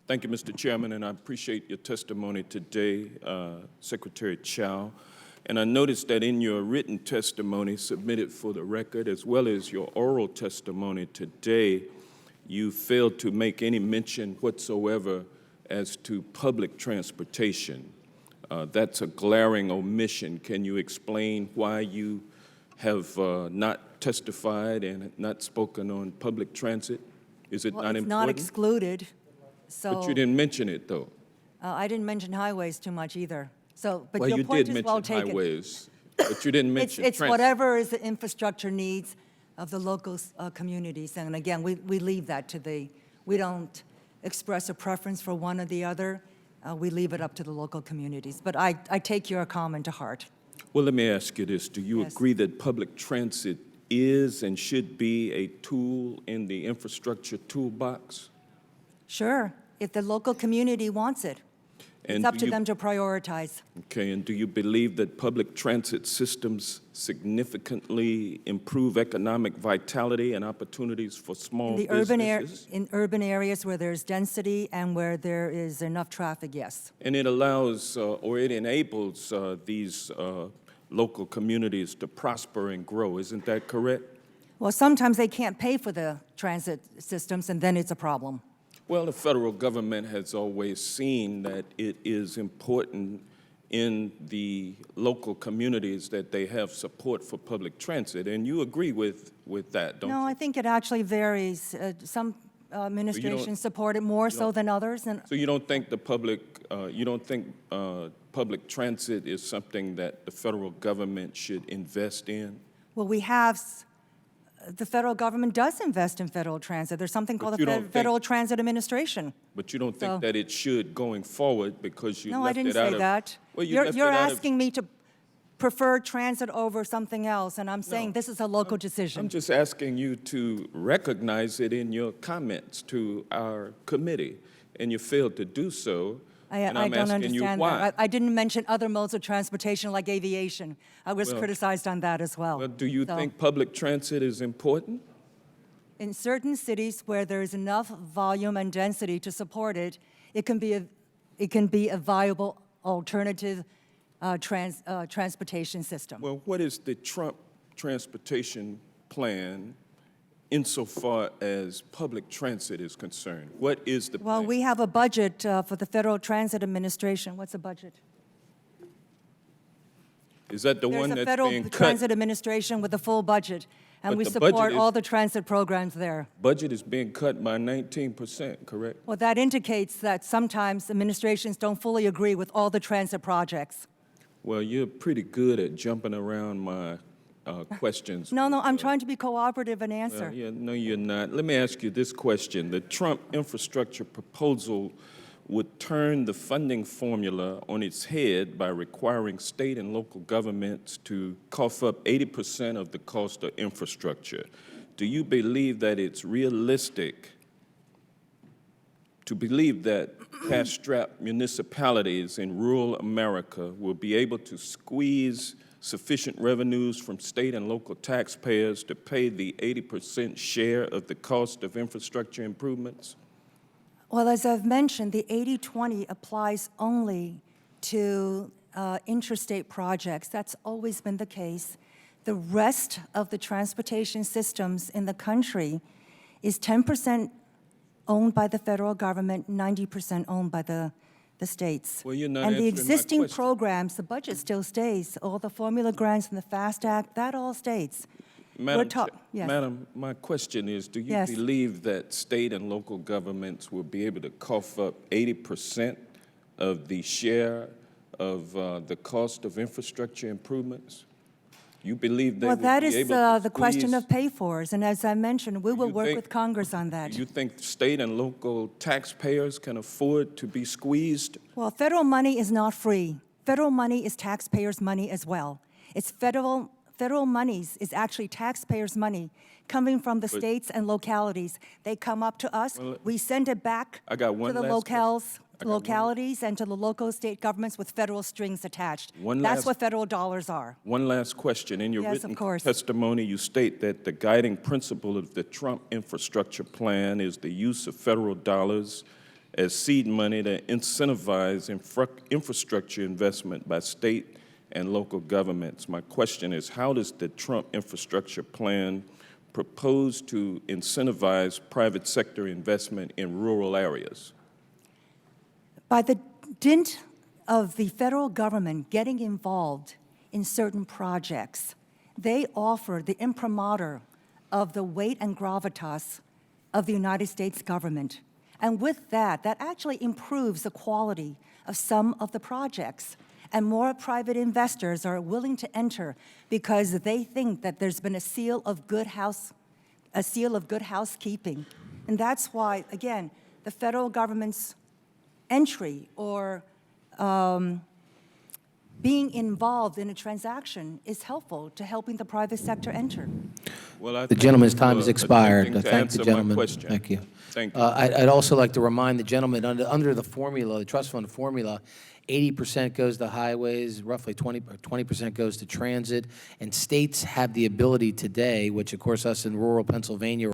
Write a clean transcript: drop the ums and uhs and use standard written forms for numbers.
Thank you, Mr. Chairman, and I appreciate your testimony today, Secretary Chao. And I noticed that in your written testimony submitted for the record, as well as your oral testimony today, you failed to make any mention whatsoever as to public transportation. That's a glaring omission. Can you explain why you have not testified and not spoken on public transit? Is it Well, not it's important? not excluded, so. But you didn't mention it, though. I didn't mention highways too much either. So, but Well, your you point did is well mention taken. highways, but you didn't mention It's transit. whatever is the infrastructure needs of the local communities. And again, we leave that to we don't express a preference for one or the other. We leave it up to the local communities. But I take your comment to heart. Well, let me ask you this. Do you Yes. agree that public transit is and should be a tool in the infrastructure toolbox? Sure, if the local community wants it. It's And up do to you- them to prioritize. Okay, and do you believe that public transit systems significantly improve economic vitality and opportunities for small In the businesses? in urban areas where there's density and where there is enough traffic, yes. And it allows or it enables these local communities to prosper and grow. Isn't that correct? Well, sometimes they can't pay for the transit systems, and then it's a problem. Well, the federal government has always seen that it is important in the local communities that they have support for public transit, and you agree with that, don't you? No, I think it actually varies. Some administrations support it more so than others, and So you don't think public transit is something that the federal government should invest in? well, the federal government does invest in federal transit. There's something called you the don't think- Federal Transit Administration. But you don't think So- that it should going forward because you No, I left didn't it out say of... that. Well, you You're left it out of- asking me to prefer transit over something else, and I'm saying No. this is a local I'm decision. just asking you to recognize it in your comments to our committee, and you failed to do so. And I I'm don't asking you understand why. that. I didn't mention other modes of transportation like aviation. I was Well- criticized on that as well. Well, do you So, think public transit is important? in certain cities where there is enough volume and density to support it, it can be a viable alternative transportation system. Well, what is the Trump transportation plan insofar as public transit is concerned? What is the Well, plan? we have a budget for the Federal Transit Administration. What's the budget? Is that the There's one a that's Federal being cut? Transit Administration with a full budget, and But we the budget support is- all the transit programs there. Budget is being cut by 19%, correct? Well, that indicates that sometimes administrations don't fully agree with all the transit projects. Well, you're pretty good at jumping around my questions. No, I'm trying to be cooperative and Well, answer. yeah, no, you're not. Let me ask you this question. The Trump infrastructure proposal would turn the funding formula on its head by requiring state and local governments to cough up 80% of the cost of infrastructure. Do you believe that it's realistic to believe that cash-strapped municipalities in rural America will be able to squeeze sufficient revenues from state and local taxpayers to pay the 80% share of the cost of infrastructure improvements? Well, as I've mentioned, the 80-20 applies only to interstate projects. That's always been the case. The rest of the transportation systems in the country is 10% owned by the federal government, 90% owned by the states. Well, you're not and the answering my existing question. programs, the budget still stays. All the formula grants and the FAST Act, that all stays. Madam, yes. Madam, my question is, do you Yes. believe that state and local governments will be able to cough up 80% of the share of the cost of infrastructure improvements? You believe they Well, will that be is able to the question squeeze- of pay-fors, and as I mentioned, we will you work think- with Congress on that. Do you think state and local taxpayers can afford to be squeezed? Well, federal money is not free. Federal money is taxpayers' money as well. It's federal monies is actually taxpayers' money coming from the states and localities. They come up to us, Well, we send it back I got to one the last localities and to the local state governments with federal strings attached. One That's last- what federal dollars are. One last question. In your Yes, of written course. testimony, you state that the guiding principle of the Trump infrastructure plan is the use of federal dollars as seed money to incentivize infrastructure investment by state and local governments. My question is, how does the Trump infrastructure plan propose to incentivize private sector investment in rural areas? By the dint of the federal government getting involved in certain projects, they offer the imprimatur of the weight and gravitas of the United States government. And with that, that actually improves the quality of some of the projects. And more private investors are willing to enter because they think that there's been a seal of good housekeeping. And that's why, again, the federal government's entry or being involved in a transaction is helpful to helping the private sector enter. Well, The gentleman's time has expired. attempting to Thank the answer my gentleman. question. Thank you. Thank you. I'd also like to remind the gentleman, under the formula, the trust fund formula, 80% goes to highways, roughly 20% goes to transit, and states have the ability today, which of course us in rural Pennsylvania